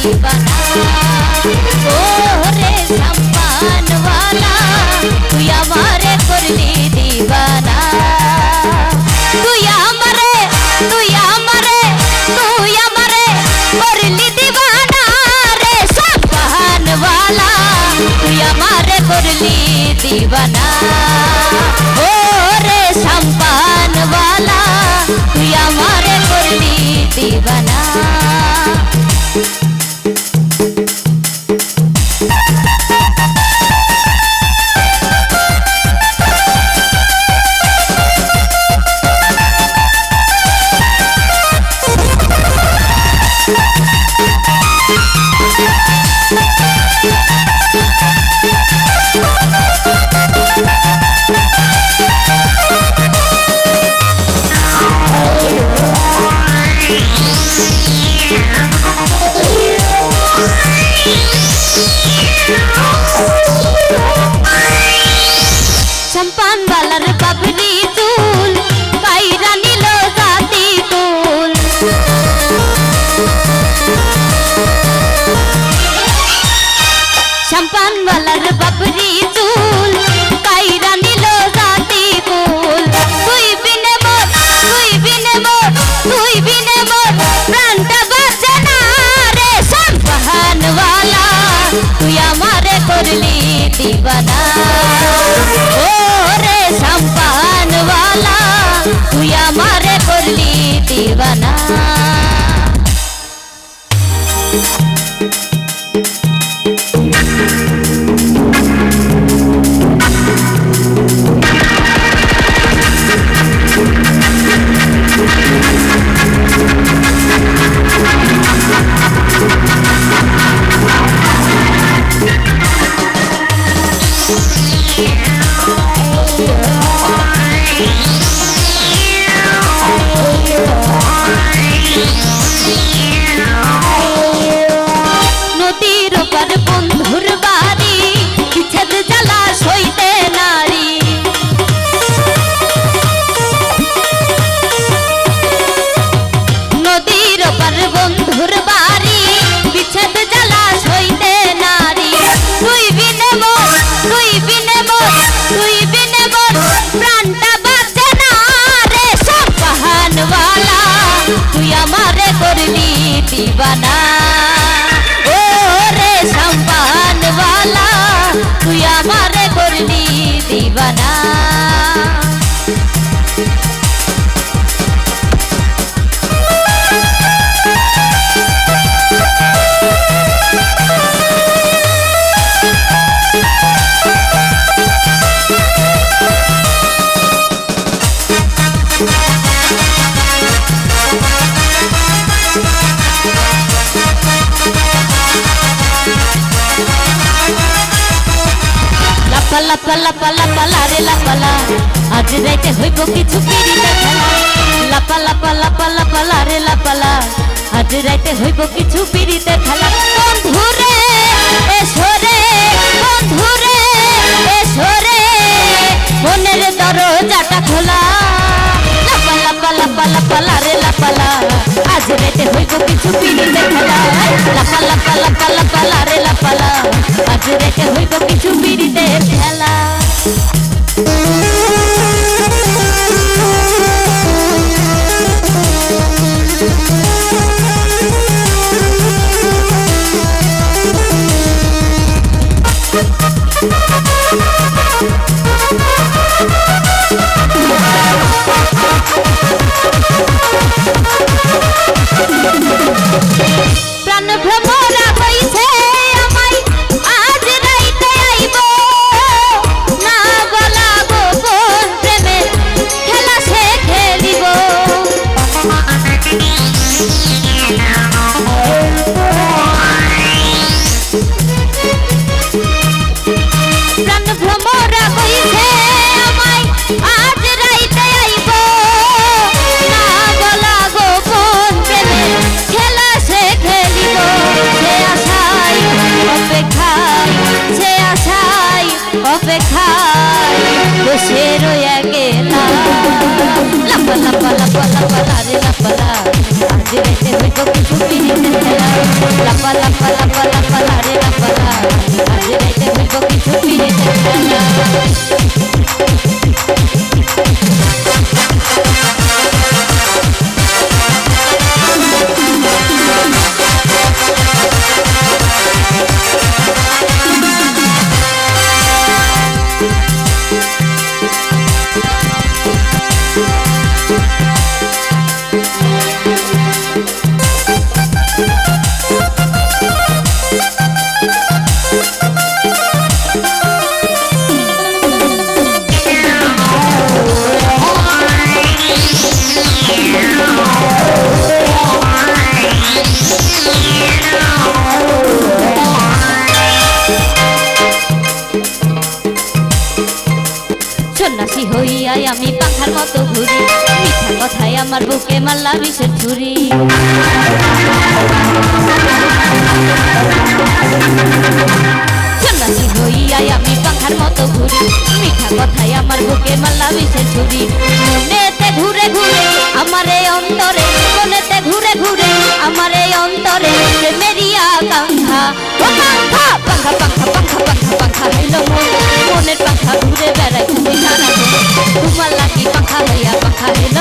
दीवाना ओ रे सम्पानवाला तुई आमारे करली दीवाना तुई आमारे करली दीवाना रे सम्पानवाला तुई आमारे करली दीवाना ओ रे सम्पानवाला तुई आमारे करली दीवाना सम्पान वालार बाबरी चूल कायरा निल जाती कुल सम्पान वालार बाबरी चूल कायरा निल जाती कुल तुई बिने मोर प्राणटा बाঁচে না रे सम्पान वाला तुई आमारे करली दीवाना ओ रे सम्पान वाला तुई आमारे करली दीवाना নদীর ওপার বন্ধুর বাড়ি বিচ্ছেদ জ্বালা সইতে নারী নদীর ওপার বন্ধুর বাড়ি বিচ্ছেদ জ্বালা সইতে নারী তুই বিনে মোর প্রাণটা বাঁচে না রে সম্পানওয়ালা তুই আমারে করলি दीवाना ओ रे सम्पानवाला तुई आमारे करली दीवाना लापाला पाला पाला रे लापाला आज राइते हইব কিছু পিরিতে খেলা লাপালা পালা পালা পালা রে লাপালা आज राइते হইব কিছু পিরিতে খেলা বন্ধুরে এসরে মনের দরজাটা খোলা লাপালা পালা পালা পালা রে লাপালা आज राइते হইব কিছু পিরিতে খেলা লাপালা পালা পালা পালা রে লাপালা आज राइते হইব কিছু পিরিতে খেলা প্রাণ ভ্রমরা কইছে আমায় আজ রাইতে আইব না গলা গোপন প্রেমে খেলা সে খেলিব প্রাণ ভ্রমরা কইছে আমায় আজ রাইতে আইব না গলা গোপন প্রেমে খেলা সে খেলিব সে আশায় অপেক্ষায় বসে রয়ে গেলা লাপা লাপা লাপা লাপা রে লাপা আজ রাইতে হইব কিছু পিরিতে খেলা লাপা লাপা লাপা লাপা লারে লাপালা আজ রাইতে হইব কিছু পিরিতের খেলা সন্ন্যাসী হইয়াই আমি পাখার মতো ঘুরি মিঠা কথায় আমার বুকে মারলা বিষের ছুরি সন্ন্যাসী হইয়াই আমি পাখার মতো ঘুরি মিঠা কথায় আমার বুকে মারলা বিষের ছুরি মনেতে ঘুরে ঘুরে আমার এই অন্তরে মনেতে ঘুরে ঘুরে আমার এই অন্তরে প্রেমেরই আকাঙ্ক্ষা ও পাখা পাখা পাখা পাখা পাখা পাখা হইল মনের পাখা ঘুরে বেড়াই তুমি সারা তোমার লাগি পাখা হইয়া পাখা হইল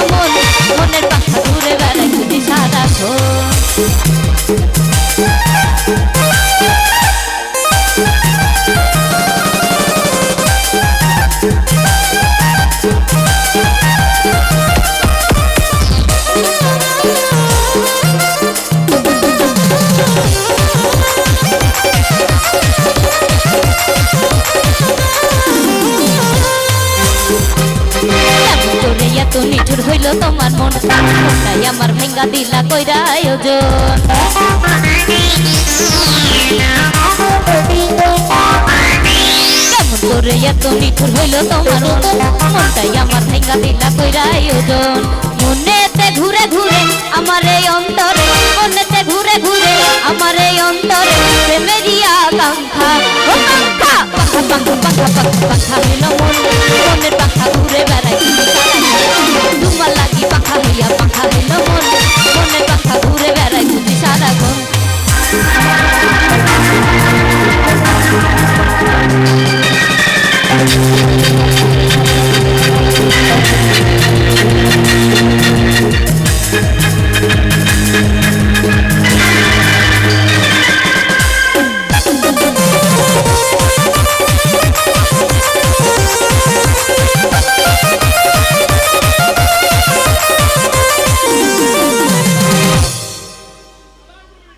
মনের পাখা ঘুরে বেড়াই তুমি সারা এত নিঠুর হইল তোমার মনটাই আমার ভেঙ্গা দিলা কইরা আয়োজন কেমন করে এত নিঠুর হইল তোমার মনটাই আমার ভেঙ্গা দিলা কইরা আয়োজন মনেতে ঘুরে ঘুরে আমার এই অন্তরে মনেতে ঘুরে ঘুরে আমার এই অন্তরে প্রেমেরই আকাঙ্ক্ষা ও পাখা পাখা পাখা পাখা পাখা পাখা হইল মনের পাখা ঘুরে বেড়াই তোমার লাগি পাখা হইয়া পাখা হইল মন